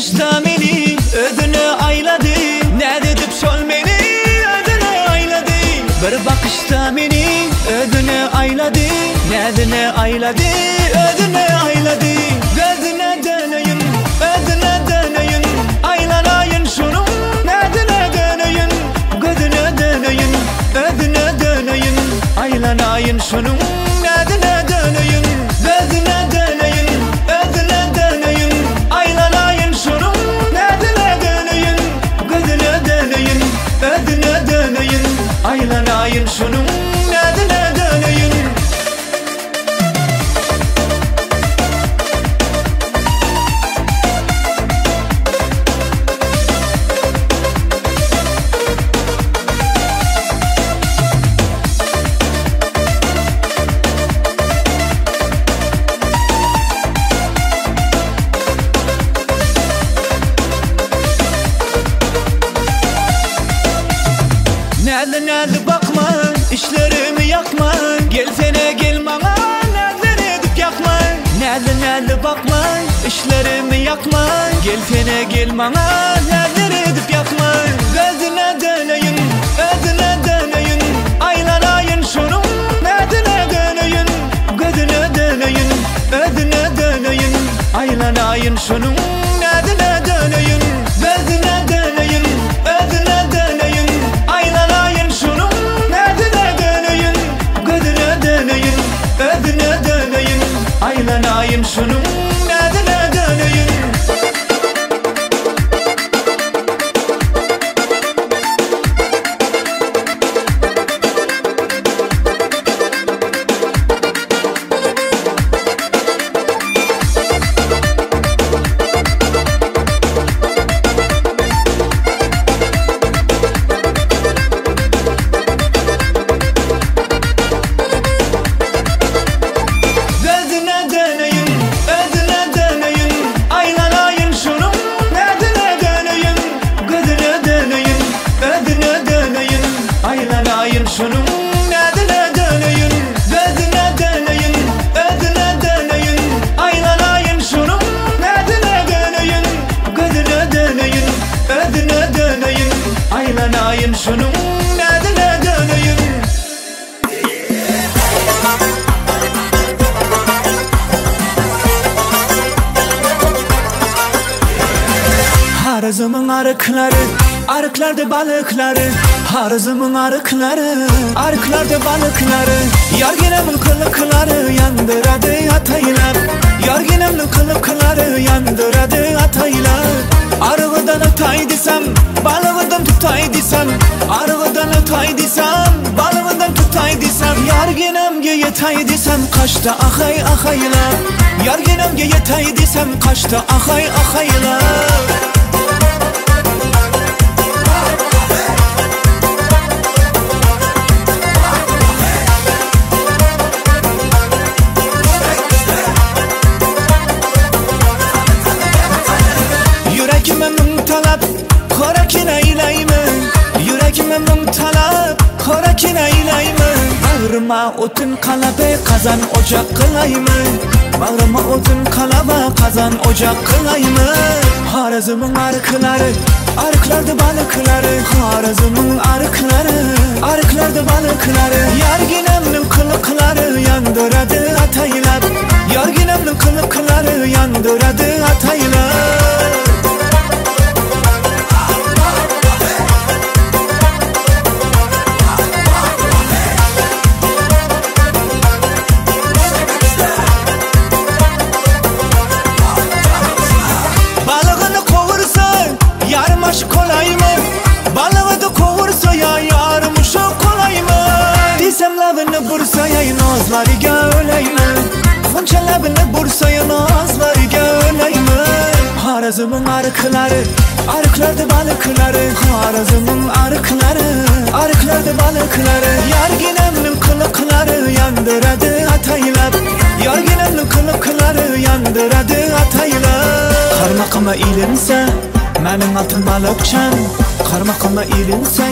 bakışta meni ödünü ayladı. Ne dedip şol meni ödünü ayladı. Bir bakışta meni ödünü ayladı. Nedine ayladı, ödünü ayladı. Gözüne döneyim, ödüne döneyim. Aylanayın şunun, nedine döneyim. Gözüne döneyim, ödüne döneyim. Aylanayın şunun, nedine döneyim. Gözüne döneyim, ödüne döneyim. Aylanayın şunun, nedine döneyim. Gözüne döneyim, ödüne döneyim. Aylanayın şunun, nedine döneyim. Nerede bakma, işlerimi yakma. Gelsene gel bana, nerede edip yakma. Nerede bakma, işlerimi yakma. Gelsene gel bana, nerede edip yakma. Gözüne döneyim, ödüne döneyim. Aylanayın şunun, nedine döneyim. Gözüne döneyim, ödüne döneyim. Aylanayın şunun, nedine döneyim. Gözüne döneyim, ödüne döneyim. Aylanayın şunun, nedine döneyim. Gözüne döneyim, ödüne döneyim. Aylanayın şunun, nedine döneyim. Aylanayın şunun, nedine döneyim. Gözüne döneyim, ödüne döneyim. Aylanayın şunun, nedine döneyim. Gözüne döneyim, ödüne döneyim. Aylanayın şunun, nedine döneyim. Harazımın arıkları, arıklarda balıkları. Harazımın arıkları, arıklarda balıkları. Yarginemin kılıkları yandıradı ataylar. Yarginemin kılıkları yandıradı ataylar. Arıgıdan atay desem, balığıdan tutay desem. Arıgıdan atay desem, balığıdan tutay desem. Yarginemge yetay desem, kaçta akay akaylar. Yarginemge yetay desem, kaçta akay akaylar. Yürekime mumtalab, korakine ilaymi. Yürekime mumtalab, korakine ilaymi. Bağrıma otun kalabe, kazan ocak kılaymi. Bağrıma otun kalaba, kazan ocak kılaymi. Harazımın arıkları, arıklarda balıkları. Harazımın arıkları, arıklarda balıkları. Yarginemnin kılıkları yandıradı ataylar. Yarginemnin kılıkları yandıradı ataylar. Kolay mı? Balığı da kovursa ya yarmış o kolay mı? Desem labını bursaya nazlarıga ölay mı? Konça labını bursaya nazlarıga ölay mı? Harazımın arıkları, arıklarda balıkları. Harazımın arıkları, arıklarda balıkları. Yarginemnin kılıkları yandıradı ataylar. Yarginemnin kılıkları yandıradı ataylar. Karmakama ilinse Mənim altın balıkçam, karmakama ilinse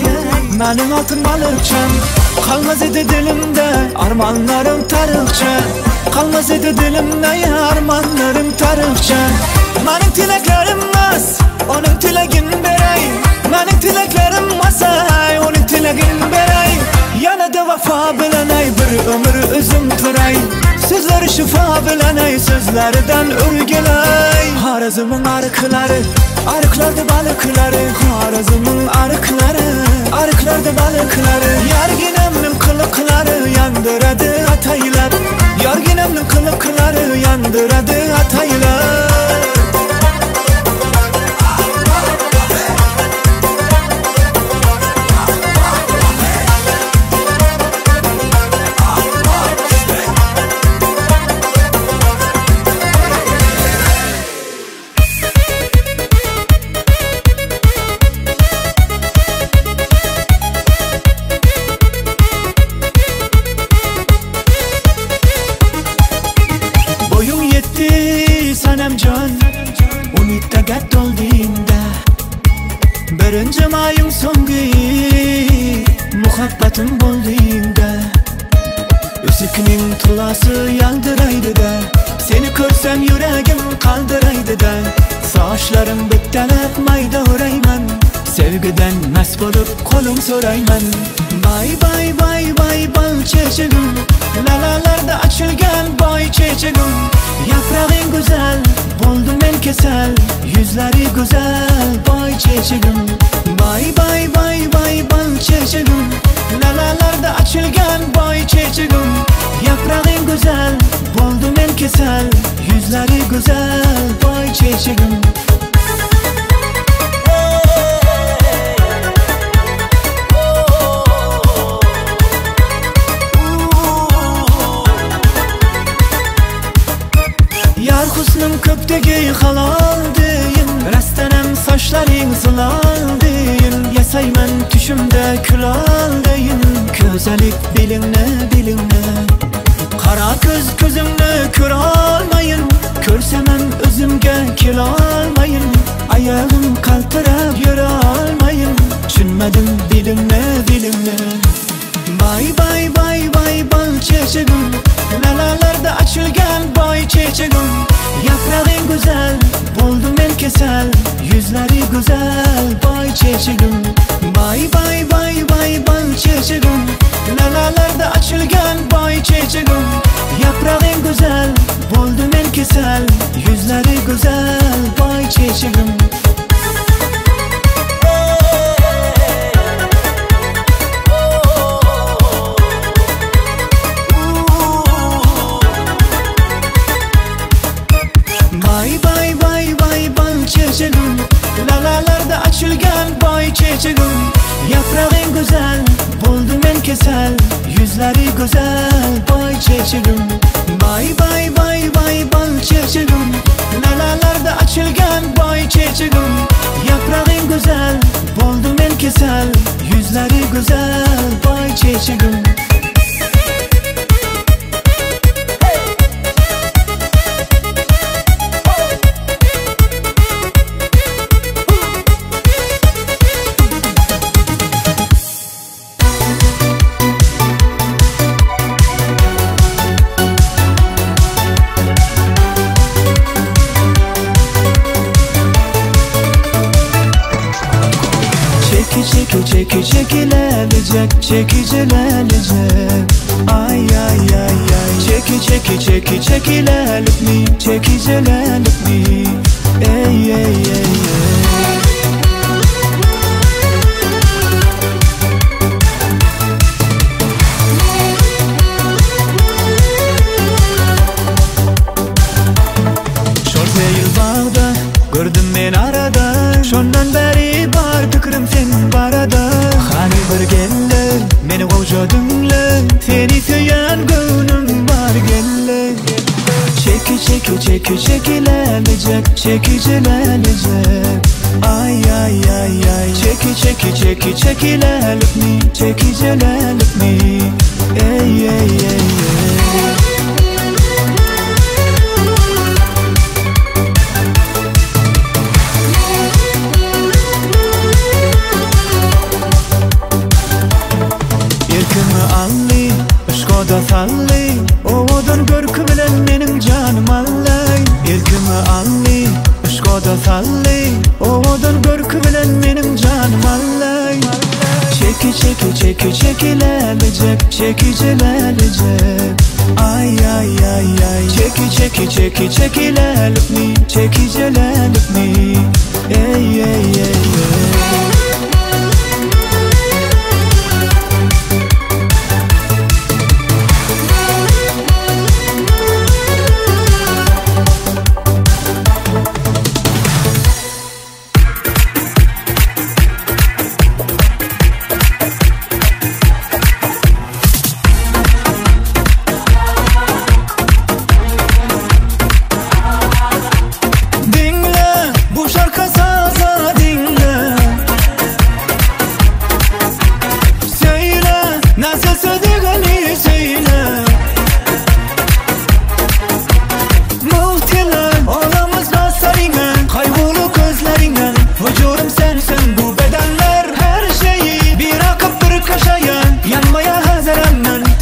Mənim altın balıkçam. Kalmaz idi dilimde armanlarım tarıkça. Kalmaz idi dilimde armanlarım tarıkça. Mening tileklerim mas, onun tilegin beray. Mening tileklerim masay, onun tilegin beray. Yana da vafa bilenay, bir ömür özüm turay. Sözleri şifa bilenay, sözlerden örgülay. Harazımın arıkları, arıklarda balıkları. Harazımın arıkları, arıklarda balıkları. Yarginemnin kılıkları yandıradı ataylar. Yarginemnin kılıkları yandıradı ataylar. Sanemcan, umidda gert olduğunda birinci mayın songi muhabbetim olduğunda Üsüknin tulası yaldıraydı da seni görsem yüreğim kaldıraydı da saçlarım bittelep mayda urayman sevgiden mest bolup kolum sorayman Bay bay bay bay bal çeçegim lalalarda açılgan bay çeçegim Yaprağın güzel, buldum ben kesel Yüzleri güzel, bay çeçegim Bay bay bay bay bal çeçegim Lalalarda açılgan bay çeçegim Yaprağın güzel, buldum ben kesel Yüzleri güzel, bay çeçegim Yar husnum köptegi halal deyin Rastanem saçların zılal deyin Yasayman tüşümde külal deyin Közelik bilinne bilinne Kara göz gözümne kör almayın Körsemem özümge kil almayın Ayağım kaltırıp yürü almayın Düşünmedim bilinne bilinne Bay bay bay bay bal çeçegim Lalalarda açılgan bay çeçegim Yaprağın güzel, buldum ben kesel Yüzleri güzel, bay çeçegim Bay bay bay bay bal çeçegim Lalalarda açılgan bay çeçegim Yaprağın güzel, buldum ben kesel Yüzleri güzel, bay çeçegim Bay bay bay bay bal çeçegim Lalalarda açılgan bay çeçegim Yaprağın güzel, buldum ben kesel Yüzleri güzel, bay çeçegim Bay bay bay bay bal çeçegim Lalalarda açılgan bay çeçegim Yaprağın güzel, buldum ben kesel Yüzleri güzel, bay çeçegim Çekilecek, çekicilenecek Ay ay ay ay çekilelik mi, çekicilelik mi Ey ey ey ey Şort değil bağda, gördüm ben arada Şondan beri bar fikrim sen barada Hani bir gelle, meni vücudumla Seni söyleyen gönlüm var gelle Çekilecek, çekicilenecek Ay ay ay ay çekilelik mi, çekicilelik mi Ey ey ey ey da salli Oğudun görkü bilen menin canım allay Erkimi alli çekilebilecek, çekicilebilecek. Ay ay ay ay, çekilelik mi, çekicilelik mi? Ey ey ey ey.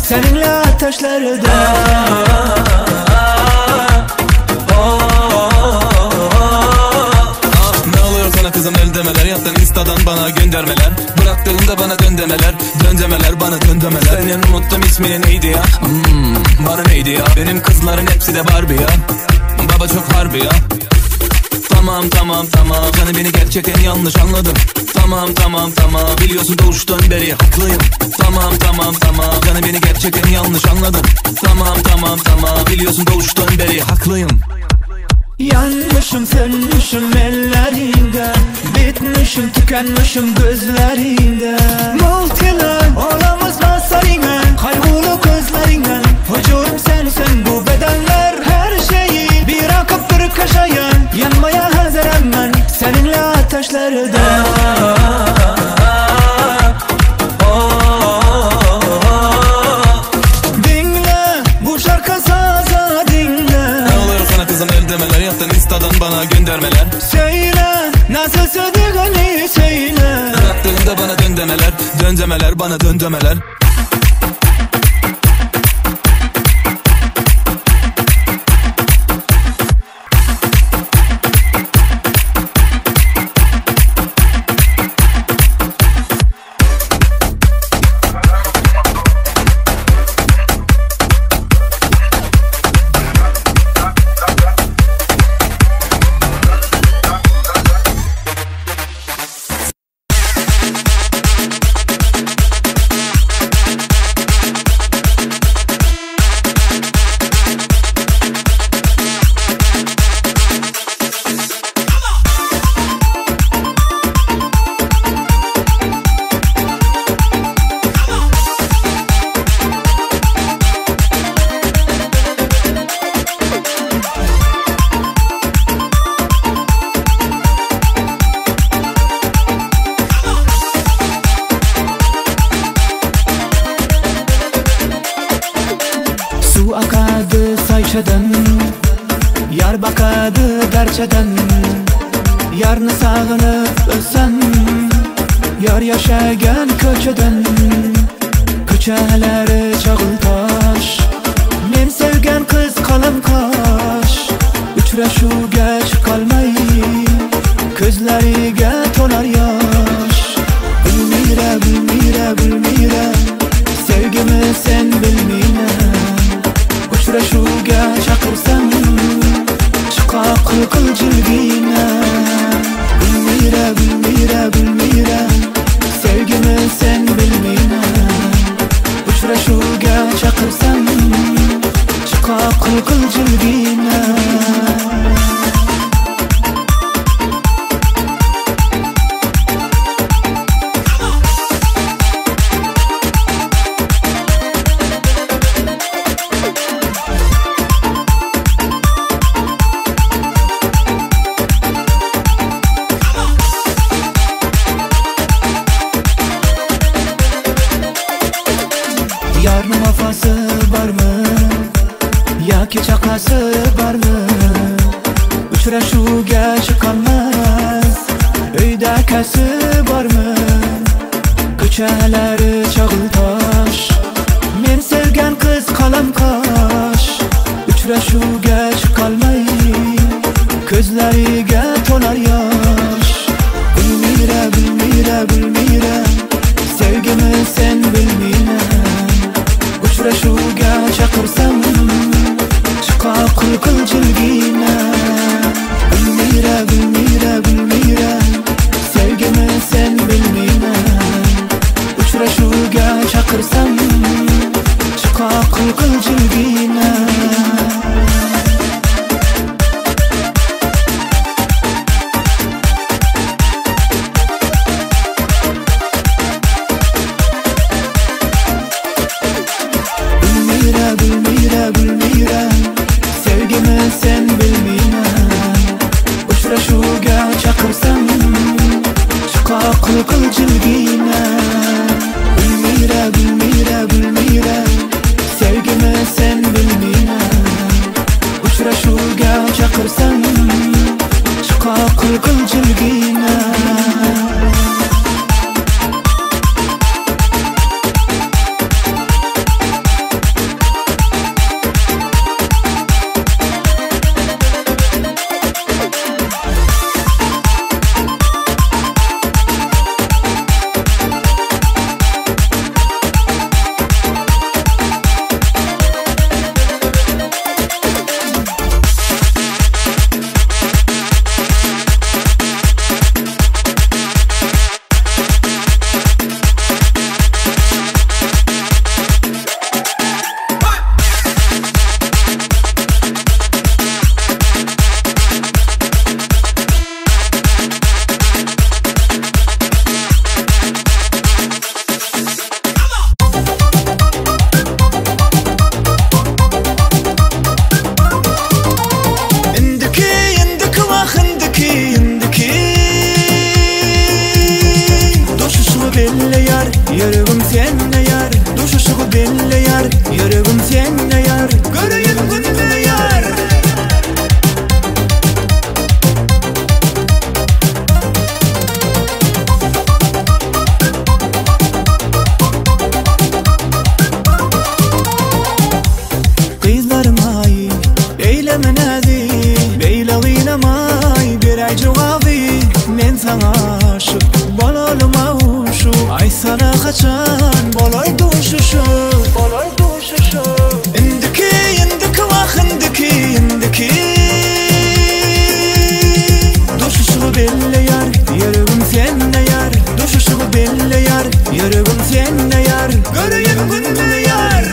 Seninle ateşlerde ne oluyor sana kızım, el demeler, yaptın instadan bana göndermeler, bıraktığında bana dön demeler, dön demeler, bana dön demeler. Senin unuttum ismini neydi ya, bana neydi ya, benim kızların hepsi de Barbie ya, baba çok harbi ya. Tamam tamam tamam, canım beni gerçekten yanlış anladın. Tamam tamam tamam, biliyorsun doğuştan beri haklıyım. Tamam tamam tamam, canım beni gerçekten yanlış anladın. Tamam tamam tamam, biliyorsun doğuştan beri haklıyım. Yanmışım sönmüşüm ellerinde, bitmişim tükenmişim gözlerinde. Muhtemelen olamaz nazarine, kaybolu gözlerine. Hücurum sen bu bedenler, her şeyi bir akıp bir kaşayan. Yanmaya hazırım ben seninle ateşlerde. Dinle bu şarkı saza dinle. Ne oluyor sana kızım, el demeler, yaptın instadan bana göndermeler. Söyle nasıl sevdiğini söyle. Bıraktığında bana dön demeler, dön demeler, bana dön demeler. Su akadı sayçadan, yar bakadı derçeden. Yarını sağınıp ölsem, yar yaşayan köçeden. Köçeleri çağıl taş, men sevgen kız kalın kaş. Üçreşuge çıkalmay, közleriga tonar yaş. Bilmire, sevgimi sen bilmine. Uchrashuvga chaqirsam, chiqaq qilgina. Bilmira, sevgimi sen bilmina. Uchrashuvga chaqirsam, chiqaq qilgina. Yarın vafası var mı? Yaki çakası var mı? Uchrashuvga chiqolmas, uyda akasi bormi? Ko'chalari chog'il tosh, men sevgan qiz qalam qosh. Uchrashuvga chiqolmay, ko'zlariga to'lar yosh. Bilmira, sevgi Sevgimi sen bilmeymen, uçrashuvga chaqirsam chiqa qulqil jilgina. Gulmira, Gulmira, Gulmira, sevgimi sen bilmeymen, uçrashuvga chaqirsam chiqa qulqil jilgina. Gulmira, Gulmira, sevgimi sen bilmeymen, uçrashuvga chaqirsam chiqa qulqil jilgina. Gulmira, Gulmira, Gulmira, sevgimi sen bilmeymen, uçrashuvga chaqirsam chiqa qulqil jilgina. Yüreğim seninle yar, düşüşü belli yar. Yüreğim seninle yar, göreyim gününü yar. Kızlarım ay, eyleme nazi, beyle oynamay. Bir ay cevabı, men sana aşık, bolalım avuşu. Ay sana kaçan, bolay duşuşu, bolay duşuşu. İndiki, indiki vah indiki, indiki. Duşuşu belli yar, yüreğim seninle yar. Duşuşu belli yar, yüreğim seninle yar. Göreyim gününü yar.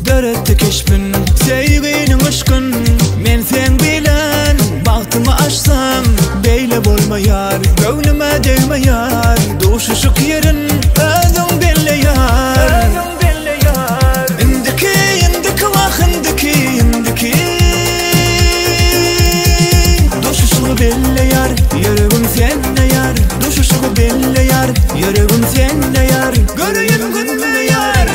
Dörette keşfin, sevginin ışkın. Men sen bilen, bahtımı açsam beyle bolma yar, gönlüme değme yar. Duşuşuk yerin, özün belli yar, özün belli yar. İndiki, indiki vah indiki, indiki. Duşuşuk belli yar, yüreğim seninle yar. Duşuşuk belli yar, yüreğim seninle yar. Göreyim gününü yar.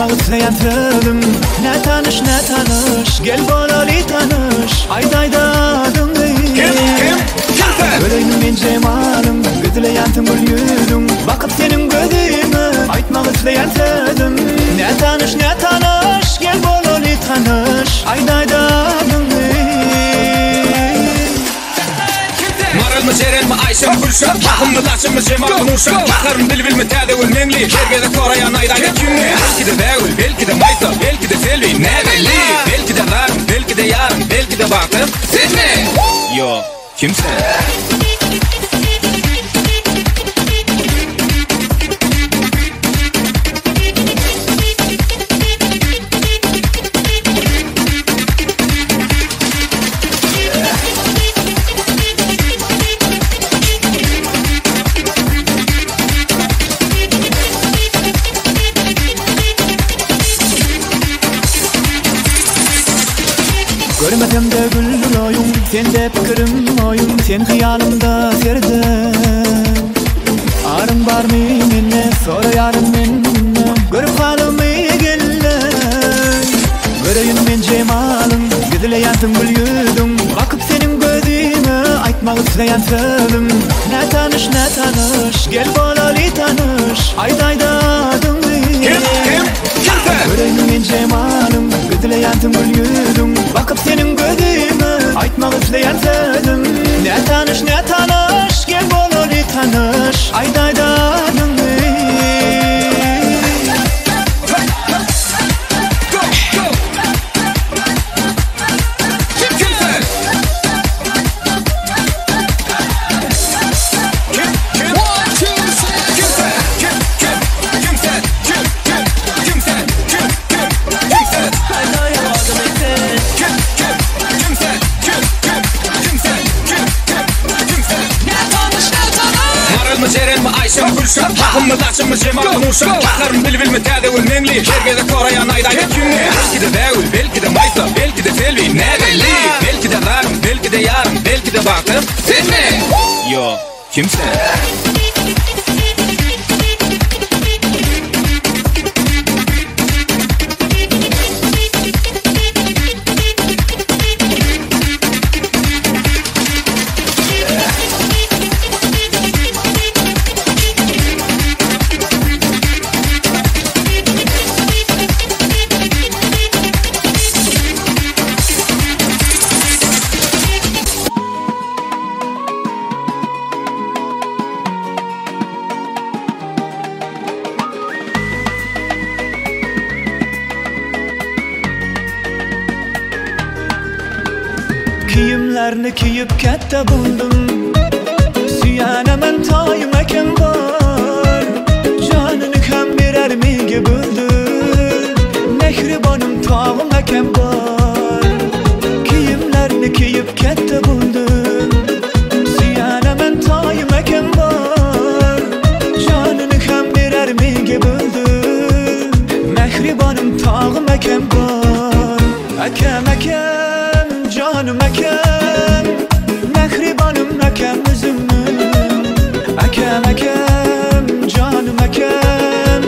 Aytmak isteyen sözüm ne tanış gel bolali tanış Aydayda adını Kim sen? Göreyim men cemalım Güzleyen tümbül yüzüm Bakıp senin gözüme Aytmak isteyen sözüm ne tanış gel bolali tanış Aydayda adını Maralma Ceren mi Ayşe mi Gülşen Bakımlı Laçın mı Cemal mı Nurşen Bakarım bil mi Tadevül Memli Hergede korayan Aydayda kimli Belki de Beğül, belki de Maysa, belki de Selvi Ne belli, belki de Rarım, belki de Yarım, belki de Bakım Sen mi? Yo, kimsen? Görmedim de güldür oyun, sen de fikrim oyun, sen hıyalımda serdin. Arın var mı minne, sonra yarın minne, görüp halımı gelle. Göreyim men cemalım, güzleyen tümbül yüzüm, bakıp senin gözüme, aytmak isteyen sözüm. Ne tanış, gel bolali tanış, Aydayda adını. Göreyim men cemalım, güzleyen tümbül yüzüm, bakıp senin gözüme aytmak isteyen sözüm Ne tanış gel bolali tanış Aydayda adını Ceren mi Ayşe mi Gülşen Bakımlı Laçın mı Cemal mı Nurşen Bakarım bil mi Tadevül Memli Hergede korayan Aydayda kimli Belki de Beğül, belki de Maysa, belki de Selvi Ne belli, belki de Rarım, belki de Yarım, belki de Bakım Sen mi? Yo, kimsen? Kiyimlerini kiyip katta buldum Suyanaman toyim ekan bor Jonini ham berar menga buldir Mehribonim tog'im ekan bor Kiyimlerini kiyip katta buldum Suyanaman toyim ekan bor Jonini ham berar menga buldir Mehribonim tog'im ekan bor Akam canım akam Mehribanım akam üzümüm Akam canım akam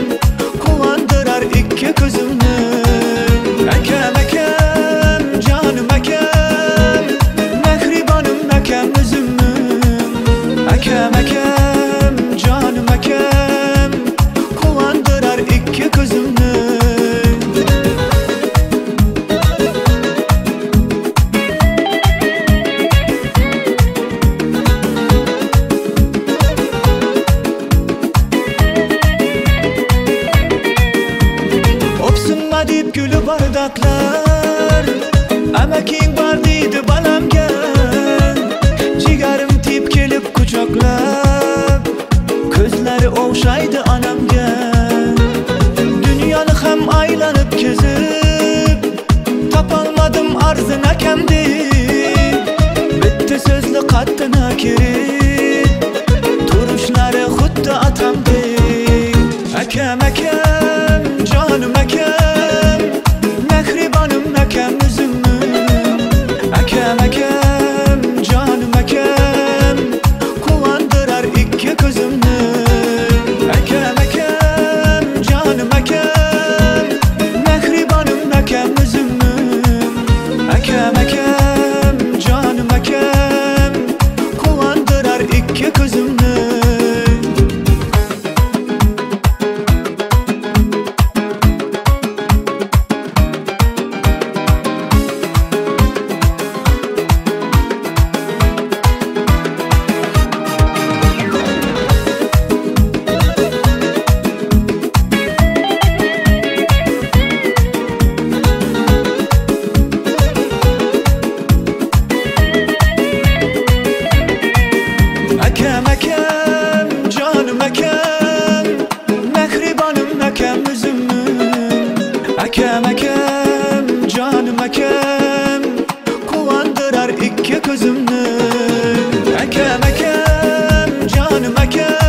Kuvandırar iki kızımı Akam canım akam Mehribanım akam üzümüm Akam canım akam Kuvandırar iki kızımı Dip gülü bardaklar Amaking var deydi balamga Cigarım tip kelip kuchoqlab Ko'zlari o'xshaydi anamga Dunyoni ham aylanib kezib Topolmadim arzin akamdek Bitta so'zli qaddini kirib Turishlari xuddi atamdek Akam canım akam Mehribanım akam üzümüm Akam canım akam Kuvandırar iki kızımı Akam canım aka.